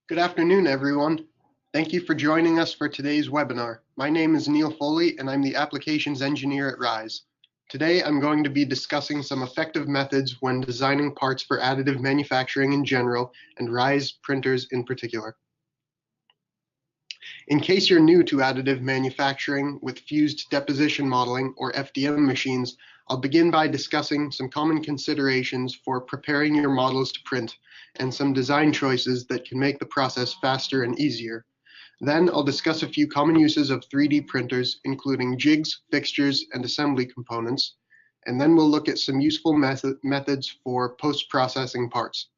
Good afternoon, everyone. Thank you for joining us for today's webinar. My name is Neil Foley, and I'm the Applications Engineer at RISE. Today, I'm going to be discussing some effective methods when designing parts for additive manufacturing in general, and RISE printers in particular. In case you're new to additive manufacturing with fused deposition modeling, or FDM machines, I'll begin by discussing some common considerations for preparing your models to print and some design choices that can make the process faster and easier. Then I'll discuss a few common uses of 3D printers, including jigs, fixtures, and assembly components. And then we'll look at some useful methods for post-processing parts.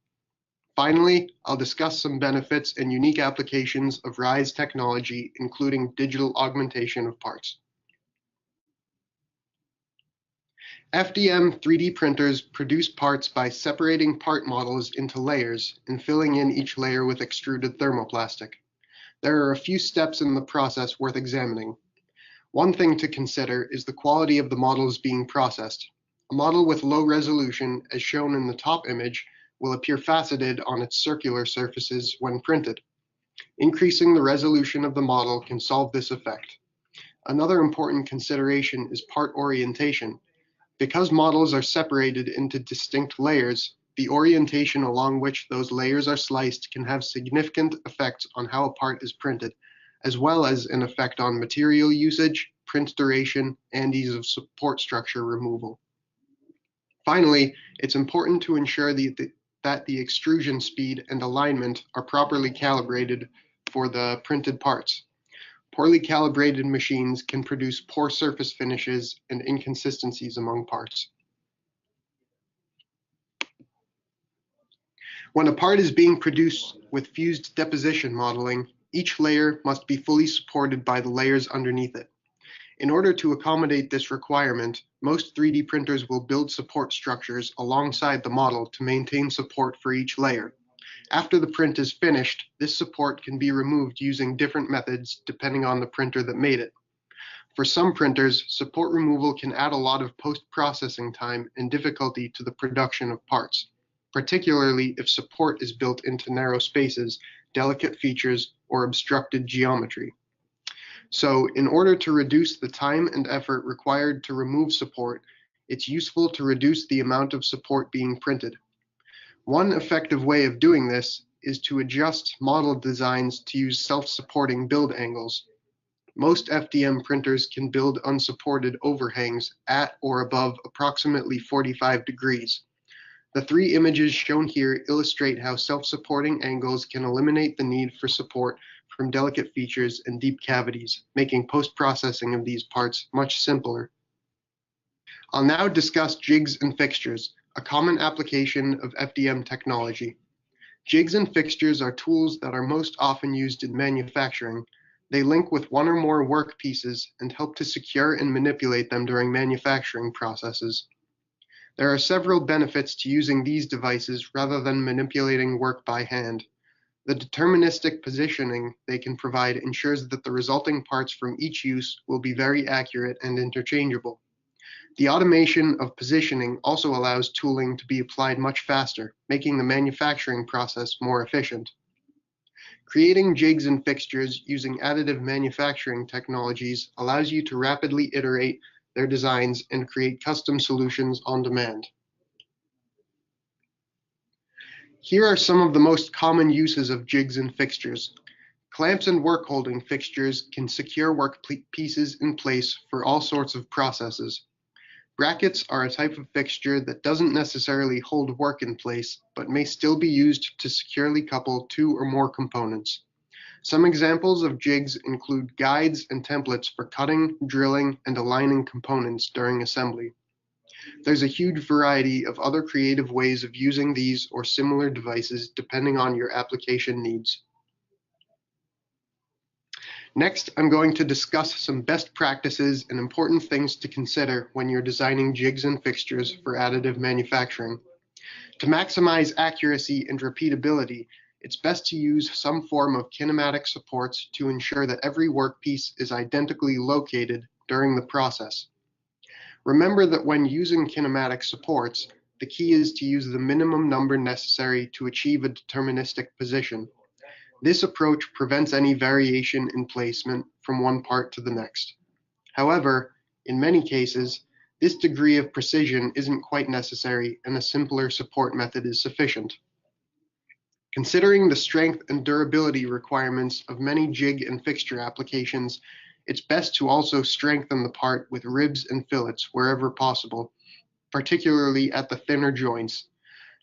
Finally, I'll discuss some benefits and unique applications of RISE technology, including digital augmentation of parts. FDM 3D printers produce parts by separating part models into layers and filling in each layer with extruded thermoplastic. There are a few steps in the process worth examining. One thing to consider is the quality of the models being processed. A model with low resolution, as shown in the top image, will appear faceted on its circular surfaces when printed. Increasing the resolution of the model can solve this effect. Another important consideration is part orientation. Because models are separated into distinct layers, the orientation along which those layers are sliced can have significant effects on how a part is printed, as well as an effect on material usage, print duration, and ease of support structure removal. Finally, it's important to ensure that the extrusion speed and alignment are properly calibrated for the printed parts. Poorly calibrated machines can produce poor surface finishes and inconsistencies among parts. When a part is being produced with fused deposition modeling, each layer must be fully supported by the layers underneath it. In order to accommodate this requirement, most 3D printers will build support structures alongside the model to maintain support for each layer. After the print is finished, this support can be removed using different methods depending on the printer that made it. For some printers, support removal can add a lot of post-processing time and difficulty to the production of parts, particularly if support is built into narrow spaces, delicate features, or obstructed geometry. So, in order to reduce the time and effort required to remove support, it's useful to reduce the amount of support being printed. One effective way of doing this is to adjust model designs to use self-supporting build angles. Most FDM printers can build unsupported overhangs at or above approximately 45 degrees. The three images shown here illustrate how self-supporting angles can eliminate the need for support from delicate features and deep cavities, making post-processing of these parts much simpler. I'll now discuss jigs and fixtures, a common application of FDM technology. Jigs and fixtures are tools that are most often used in manufacturing. They link with one or more work pieces and help to secure and manipulate them during manufacturing processes. There are several benefits to using these devices rather than manipulating work by hand. The deterministic positioning they can provide ensures that the resulting parts from each use will be very accurate and interchangeable. The automation of positioning also allows tooling to be applied much faster, making the manufacturing process more efficient. Creating jigs and fixtures using additive manufacturing technologies allows you to rapidly iterate their designs and create custom solutions on demand. Here are some of the most common uses of jigs and fixtures. Clamps and work holding fixtures can secure work pieces in place for all sorts of processes. Brackets are a type of fixture that doesn't necessarily hold work in place, but may still be used to securely couple two or more components. Some examples of jigs include guides and templates for cutting, drilling, and aligning components during assembly. There's a huge variety of other creative ways of using these or similar devices depending on your application needs. Next, I'm going to discuss some best practices and important things to consider when you're designing jigs and fixtures for additive manufacturing. To maximize accuracy and repeatability, it's best to use some form of kinematic supports to ensure that every workpiece is identically located during the process. Remember that when using kinematic supports, the key is to use the minimum number necessary to achieve a deterministic position. This approach prevents any variation in placement from one part to the next. However, in many cases, this degree of precision isn't quite necessary and a simpler support method is sufficient. Considering the strength and durability requirements of many jig and fixture applications, it's best to also strengthen the part with ribs and fillets wherever possible, particularly at the thinner joints.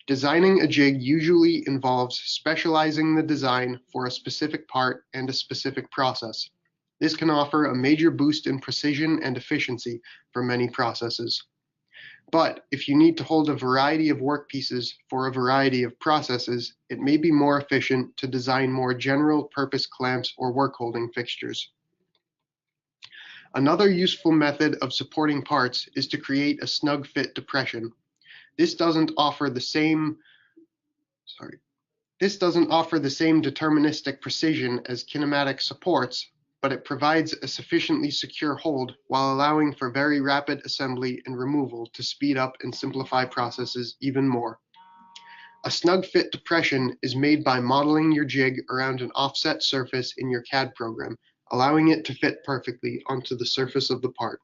Designing a jig usually involves specializing the design for a specific part and a specific process. This can offer a major boost in precision and efficiency for many processes. But if you need to hold a variety of workpieces for a variety of processes, it may be more efficient to design more general purpose clamps or work holding fixtures. Another useful method of supporting parts is to create a snug fit depression. This doesn't offer the same deterministic precision as kinematic supports, but it provides a sufficiently secure hold while allowing for very rapid assembly and removal to speed up and simplify processes even more. A snug fit depression is made by modeling your jig around an offset surface in your CAD program, allowing it to fit perfectly onto the surface of the part.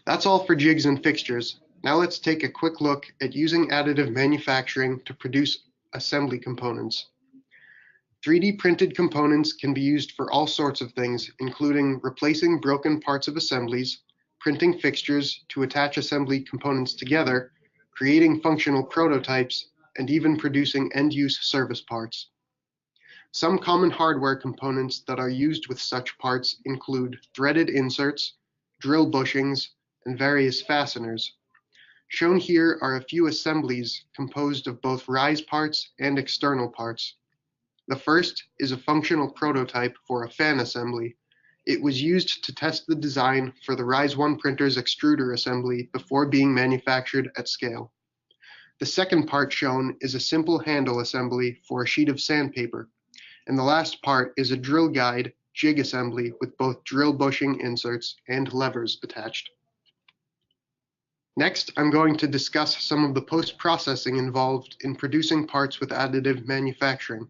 That's all for jigs and fixtures. Now let's take a quick look at using additive manufacturing to produce assembly components. 3D printed components can be used for all sorts of things, including replacing broken parts of assemblies, printing fixtures to attach assembly components together, creating functional prototypes, and even producing end-use service parts. Some common hardware components that are used with such parts include threaded inserts, drill bushings, and various fasteners. Shown here are a few assemblies composed of both rise parts and external parts. The first is a functional prototype for a fan assembly. It was used to test the design for the Rise 1 printer's extruder assembly before being manufactured at scale. The second part shown is a simple handle assembly for a sheet of sandpaper, and the last part is a drill guide jig assembly with both drill bushing inserts and levers attached. Next, I'm going to discuss some of the post-processing involved in producing parts with additive manufacturing.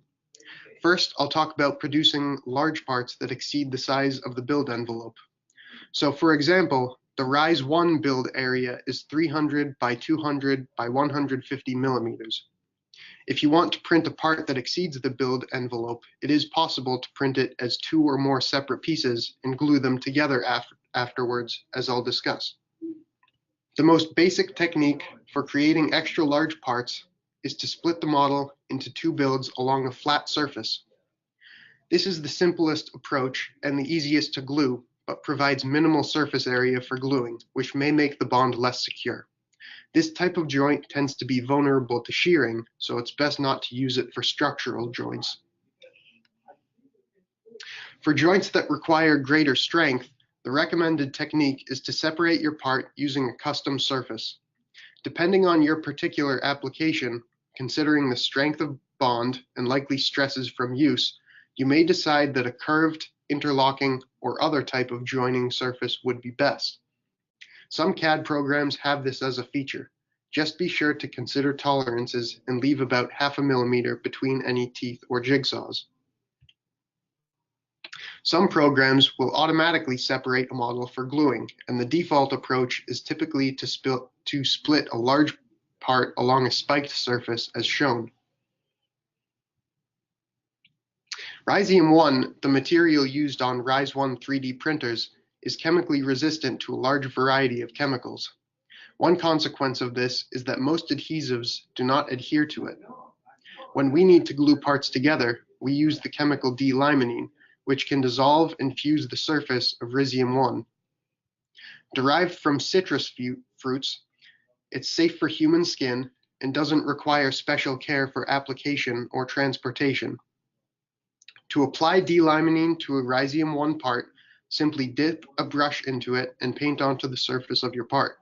First, I'll talk about producing large parts that exceed the size of the build envelope. So for example, the Rise 1 build area is 300 by 200 by 150 millimeters. If you want to print a part that exceeds the build envelope, it is possible to print it as 2 or more separate pieces and glue them together afterwards, as I'll discuss. The most basic technique for creating extra large parts is to split the model into 2 builds along a flat surface. This is the simplest approach and the easiest to glue, but provides minimal surface area for gluing, which may make the bond less secure. This type of joint tends to be vulnerable to shearing, so it's best not to use it for structural joints. For joints that require greater strength, the recommended technique is to separate your part using a custom surface. Depending on your particular application, considering the strength of bond and likely stresses from use, you may decide that a curved, interlocking, or other type of joining surface would be best. Some CAD programs have this as a feature. Just be sure to consider tolerances and leave about 0.5 millimeter between any teeth or jigsaws. Some programs will automatically separate a model for gluing, and the default approach is typically to split a large part along a spiked surface as shown. Rhizome 1, the material used on Rise 1 3D printers, is chemically resistant to a large variety of chemicals. One consequence of this is that most adhesives do not adhere to it. When we need to glue parts together, we use the chemical D-limonene, which can dissolve and fuse the surface of Rhizome 1. Derived from citrus fruits, it's safe for human skin and doesn't require special care for application or transportation. To apply D-limonene to a Rhizome 1 part, simply dip a brush into it and paint onto the surface of your part.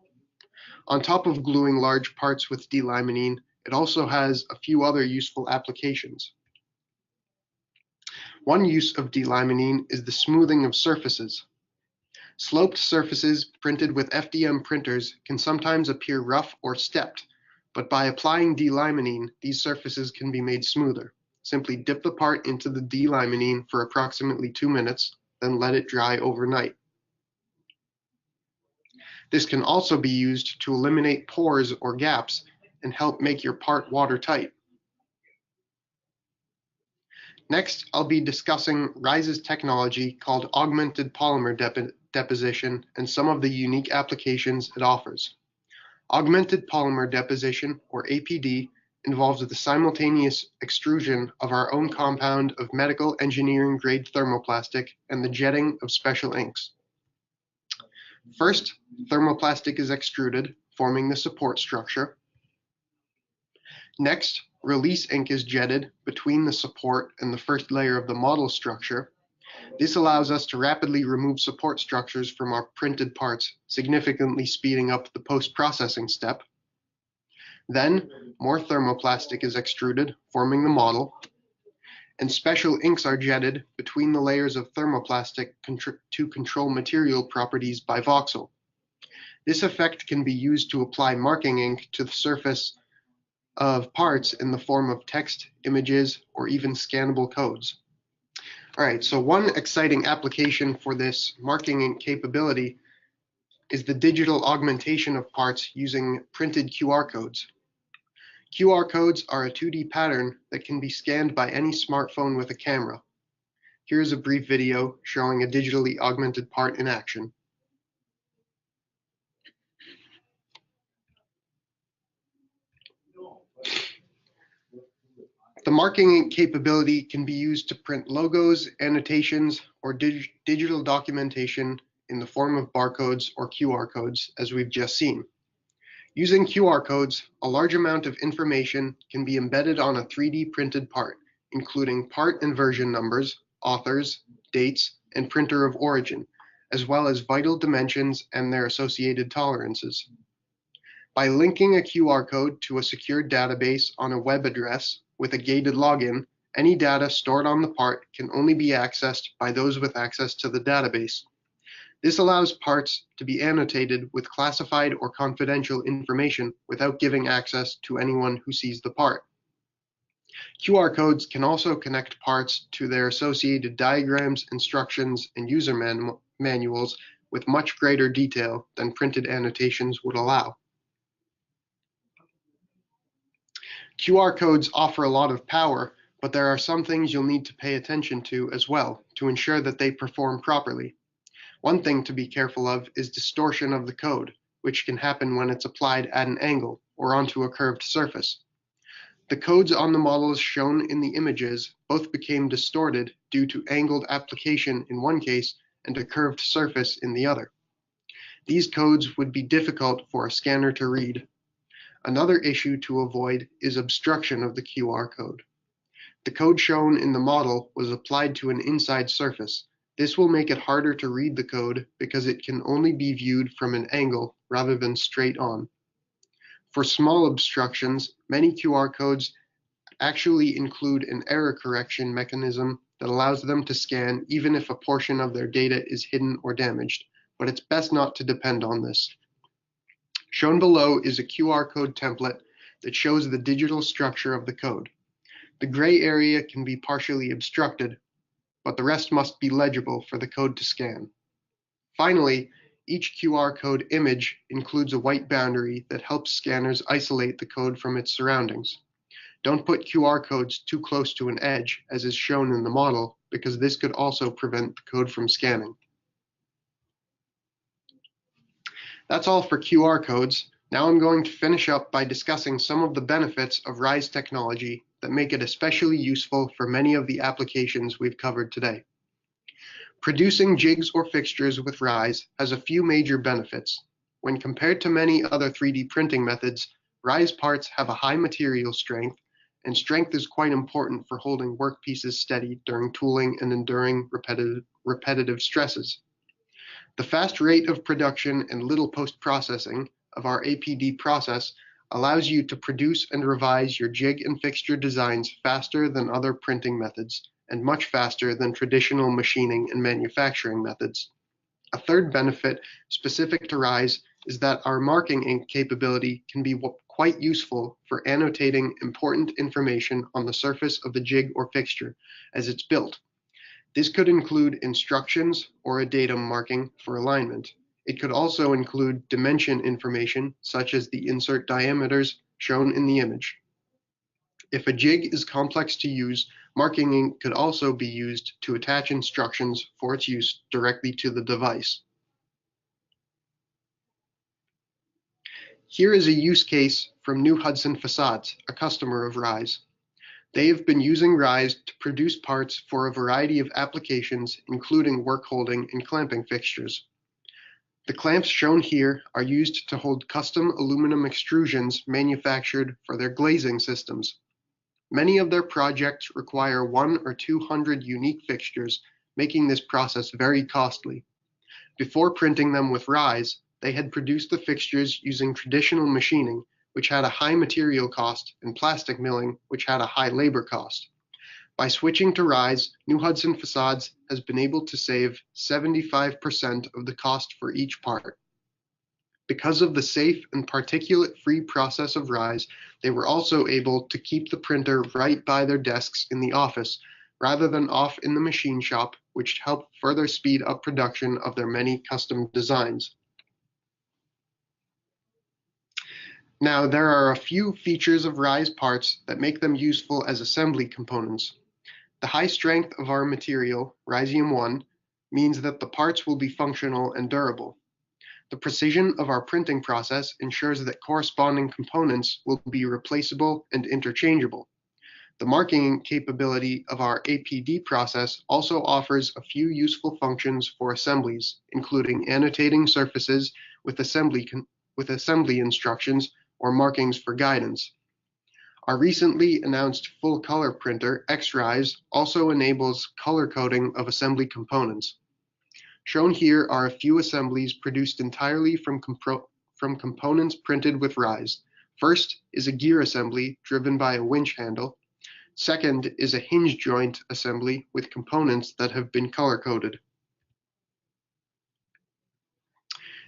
On top of gluing large parts with D-limonene, it also has a few other useful applications. One use of D-limonene is the smoothing of surfaces. Sloped surfaces printed with FDM printers can sometimes appear rough or stepped, but by applying D-limonene, these surfaces can be made smoother. Simply dip the part into the D-limonene for approximately 2 minutes, then let it dry overnight. This can also be used to eliminate pores or gaps and help make your part watertight. Next, I'll be discussing RISE's technology called augmented polymer deposition and some of the unique applications it offers. Augmented polymer deposition, or APD, involves the simultaneous extrusion of our own compound of medical engineering grade thermoplastic and the jetting of special inks. First, thermoplastic is extruded, forming the support structure. Next, release ink is jetted between the support and the first layer of the model structure. This allows us to rapidly remove support structures from our printed parts, significantly speeding up the post-processing step. Then, more thermoplastic is extruded, forming the model, and special inks are jetted between the layers of thermoplastic to control material properties by voxel. This effect can be used to apply marking ink to the surface of parts in the form of text, images, or even scannable codes. All right, so one exciting application for this marking ink capability is the digital augmentation of parts using printed QR codes. QR codes are a 2D pattern that can be scanned by any smartphone with a camera. Here's a brief video showing a digitally augmented part in action. The marking ink capability can be used to print logos, annotations, or digital documentation in the form of barcodes or QR codes, as we've just seen. Using QR codes, a large amount of information can be embedded on a 3D printed part, including part and version numbers, authors, dates, and printer of origin, as well as vital dimensions and their associated tolerances. By linking a QR code to a secured database on a web address with a gated login, any data stored on the part can only be accessed by those with access to the database. This allows parts to be annotated with classified or confidential information without giving access to anyone who sees the part. QR codes can also connect parts to their associated diagrams, instructions, and user manuals with much greater detail than printed annotations would allow. QR codes offer a lot of power, but there are some things you'll need to pay attention to as well to ensure that they perform properly. One thing to be careful of is distortion of the code, which can happen when it's applied at an angle or onto a curved surface. The codes on the models shown in the images both became distorted due to angled application in one case and a curved surface in the other. These codes would be difficult for a scanner to read. Another issue to avoid is obstruction of the QR code. The code shown in the model was applied to an inside surface. This will make it harder to read the code because it can only be viewed from an angle rather than straight on. For small obstructions, many QR codes actually include an error correction mechanism that allows them to scan even if a portion of their data is hidden or damaged, but it's best not to depend on this. Shown below is a QR code template that shows the digital structure of the code. The gray area can be partially obstructed, but the rest must be legible for the code to scan. Finally, each QR code image includes a white boundary that helps scanners isolate the code from its surroundings. Don't put QR codes too close to an edge, as is shown in the model, because this could also prevent the code from scanning. That's all for QR codes. Now I'm going to finish up by discussing some of the benefits of RISE technology that make it especially useful for many of the applications we've covered today. Producing jigs or fixtures with RISE has a few major benefits. When compared to many other 3D printing methods, RISE parts have a high material strength, and strength is quite important for holding workpieces steady during tooling and enduring repetitive stresses. The fast rate of production and little post-processing of our APD process allows you to produce and revise your jig and fixture designs faster than other printing methods, and much faster than traditional machining and manufacturing methods. A third benefit specific to RISE is that our marking ink capability can be quite useful for annotating important information on the surface of the jig or fixture as it's built. This could include instructions or a datum marking for alignment. It could also include dimension information, such as the insert diameters shown in the image. If a jig is complex to use, marking could also be used to attach instructions for its use directly to the device. Here is a use case from New Hudson Facades, a customer of Rise. They have been using Rise to produce parts for a variety of applications, including work holding and clamping fixtures. The clamps shown here are used to hold custom aluminum extrusions manufactured for their glazing systems. Many of their projects require 100 or 200 unique fixtures, making this process very costly. Before printing them with Rise, they had produced the fixtures using traditional machining, which had a high material cost, and plastic milling, which had a high labor cost. By switching to Rise, New Hudson Facades has been able to save 75% of the cost for each part. Because of the safe and particulate-free process of Rise, they were also able to keep the printer right by their desks in the office, rather than off in the machine shop, which helped further speed up production of their many custom designs. Now, there are a few features of Rise parts that make them useful as assembly components. The high strength of our material, Risium-1, means that the parts will be functional and durable. The precision of our printing process ensures that corresponding components will be replaceable and interchangeable. The marking capability of our APD process also offers a few useful functions for assemblies, including annotating surfaces with assembly instructions or markings for guidance. Our recently announced full-color printer, X-Rise, also enables color coding of assembly components. Shown here are a few assemblies produced entirely from components printed with Rise. First is a gear assembly driven by a winch handle. Second is a hinge joint assembly with components that have been color-coded.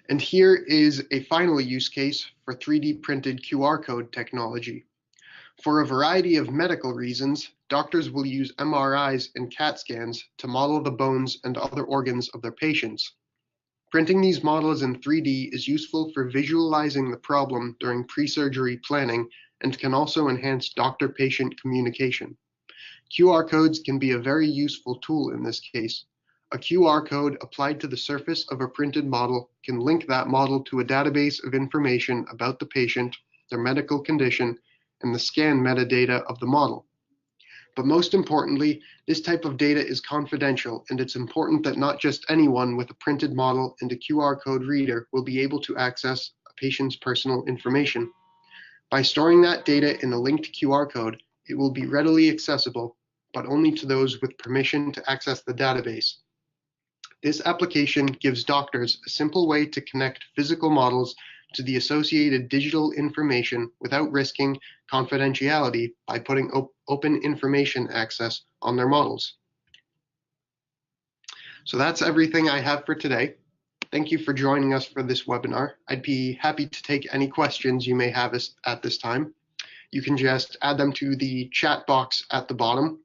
And here is a final use case for 3D printed QR code technology. For a variety of medical reasons, doctors will use MRIs and CAT scans to model the bones and other organs of their patients. Printing these models in 3D is useful for visualizing the problem during pre-surgery planning and can also enhance doctor-patient communication. QR codes can be a very useful tool in this case. A QR code applied to the surface of a printed model can link that model to a database of information about the patient, their medical condition, and the scan metadata of the model. But most importantly, this type of data is confidential, and it's important that not just anyone with a printed model and a QR code reader will be able to access a patient's personal information. By storing that data in a linked QR code, it will be readily accessible, but only to those with permission to access the database. This application gives doctors a simple way to connect physical models to the associated digital information without risking confidentiality by putting open information access on their models. So that's everything I have for today. Thank you for joining us for this webinar. I'd be happy to take any questions you may have at this time. You can just add them to the chat box at the bottom,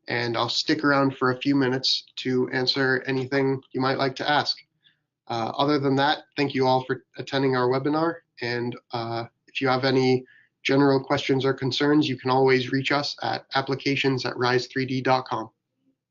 and I'll stick around for a few minutes to answer anything you might like to ask. Other than that, thank you all for attending our webinar, and if you have any general questions or concerns, you can always reach us at applications@rise3d.com.